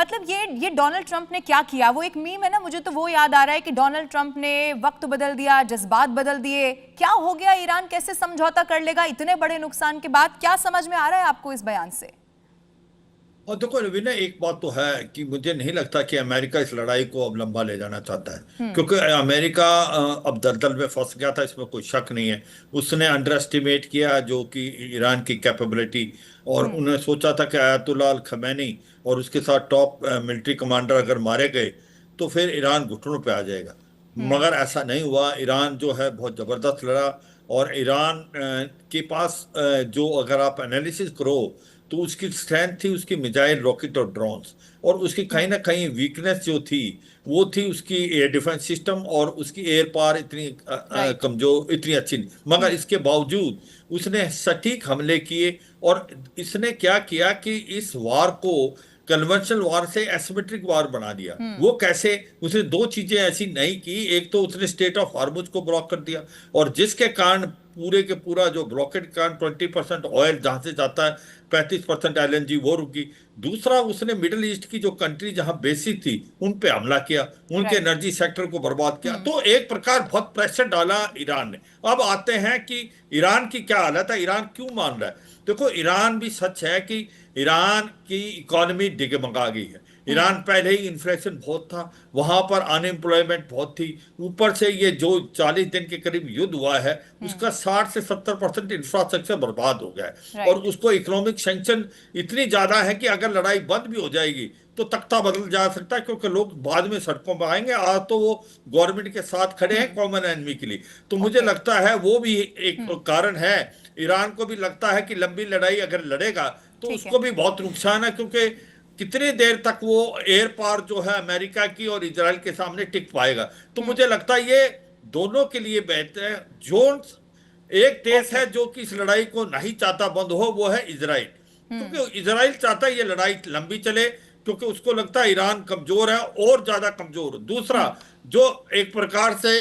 मतलब ये Donald Trump ने क्या किया? वो एक मीम है ना, मुझे तो वो याद आ रहा है कि डोनाल्ड ट्रंप ने वक्त बदल दिया, जज्बात बदल दिए। क्या हो गया? ईरान कैसे समझौता कर लेगा इतने बड़े नुकसान के बाद? क्या समझ में आ रहा है आपको इस बयान से? और देखो रवीना, एक बात तो है कि मुझे नहीं लगता कि अमेरिका इस लड़ाई को अब लंबा ले जाना चाहता है, क्योंकि अमेरिका अब दलदल में फंस गया था, इसमें कोई शक नहीं है। उसने अंडर एस्टिमेट किया जो कि ईरान की कैपेबिलिटी, और उन्होंने सोचा था कि आयतुल्लाह अल खमैनी और उसके साथ टॉप मिलिट्री कमांडर अगर मारे गए तो फिर ईरान घुटनों पे आ जाएगा। मगर ऐसा नहीं हुआ। ईरान जो है बहुत ज़बरदस्त लड़ा, और ईरान के पास जो अगर आप एनालिसिस करो तो उसकी स्ट्रेंथ थी उसकी मिसाइल, रॉकेट और ड्रोन्स, और उसकी कहीं ना कहीं वीकनेस जो थी वो थी उसकी एयर डिफेंस सिस्टम, और उसकी एयर पावर इतनी राइट। कमजोर, इतनी अच्छी नहीं। मगर इसके बावजूद उसने सटीक हमले किए, और इसने क्या किया कि इस वार को कन्वेंशनल वार से एसिमेट्रिक वार बना दिया। वो कैसे? उसने दो चीजें ऐसी नहीं की। एक तो उसने स्टेट ऑफ हार्मुज को ब्लॉक कर दिया, और जिसके कारण पूरे के पूरा जो ब्लॉकेट के कारण 20% ऑयल जहां से जाता है, 35% एलएनजी वो रुकी। दूसरा, उसने मिडिल ईस्ट की जो कंट्री जहां बेसिक थी उन पे हमला किया, उनके राइट। एनर्जी सेक्टर को बर्बाद किया। तो एक प्रकार बहुत प्रेशर डाला ईरान ने। अब आते हैं कि ईरान की क्या हालत है, ईरान क्यों मान रहा है। देखो, ईरान भी सच है कि ईरान की इकोनॉमी डिगमगा गई है। ईरान पहले ही इन्फ्लेशन बहुत था, वहां पर अनएम्प्लॉयमेंट बहुत थी, ऊपर से ये जो 40 दिन के करीब युद्ध हुआ है उसका 60 से 70% इंफ्रास्ट्रक्चर बर्बाद हो गया है। और राइट। उसको इकोनॉमिक सैंक्शन इतनी ज्यादा है कि अगर लड़ाई बंद भी हो जाएगी तो तख्ता बदल जा सकता है, क्योंकि लोग बाद में सड़कों पर आएंगे। आज तो वो गवर्नमेंट के साथ खड़े हैं कॉमन एनमी के लिए। तो मुझे ओके। लगता है वो भी एक कारण है। ईरान को भी लगता है कि लंबी लड़ाई अगर लड़ेगा तो ठीक है। उसको भी बहुत नुकसान है, क्योंकि कितनी देर तक वो एयर पावर जो है अमेरिका की और इजराइल के सामने टिक पाएगा। तो मुझे लगता है ये दोनों के लिए बेहतर है। जो एक देश ओके। है जो कि इस लड़ाई को नहीं चाहता बंद हो, वो है इजराइल। क्योंकि इजराइल चाहता है ये लड़ाई लंबी चले, क्योंकि उसको लगता है ईरान कमजोर है और ज्यादा कमजोर। दूसरा, जो एक प्रकार से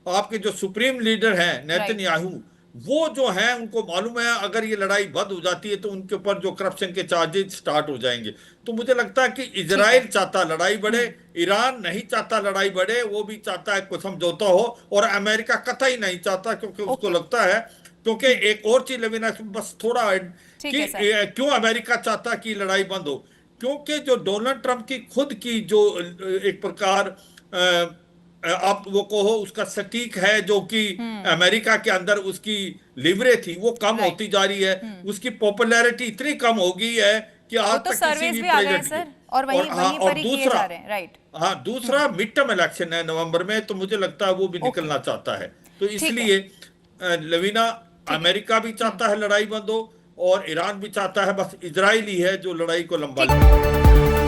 आपके जो सुप्रीम लीडर हैं राइट। नेतन्याहू, वो जो हैं उनको मालूम है अगर ये लड़ाई बंद हो जाती है तो उनके ऊपर जो करप्शन के चार्जेस स्टार्ट हो जाएंगे। तो मुझे लगता है कि ठीक है। इजराइल चाहता लड़ाई बढ़े, ईरान नहीं चाहता लड़ाई बढ़े, वो भी चाहता है कोई समझौता हो, और अमेरिका कतई नहीं चाहता, क्योंकि उसको ओके। लगता है। क्योंकि एक और चीज लेविना, बस थोड़ा ठीक कि है सर। क्यों अमेरिका चाहता कि लड़ाई बंद हो। क्योंकि जो डोनाल्ड ट्रंप की खुद की जो एक प्रकार आप वो कहो उसका सटीक है, जो कि अमेरिका के अंदर उसकी लिवरेज थी वो कम राइट। होती जा रही है। उसकी पॉपुलैरिटी इतनी कम हो गई है कि वो आज तो तक किसी सर्वेज भी भी आ गए हैं प्रेसिडेंट की। सर, और और वहीं हाँ, वहीं और पर ही किए दूसरा, जा रहे हैं। राइट। हाँ, दूसरा मिड टर्म इलेक्शन है नवंबर में, तो मुझे लगता है वो भी ओके। निकलना चाहता है। तो ठीक है। इसलिए लवीना, ठीक है। अमेरिका भी चाहता है लड़ाई बंद हो, और ईरान भी चाहता है, बस इजराइल ही है जो लड़ाई को लंबा ठीक।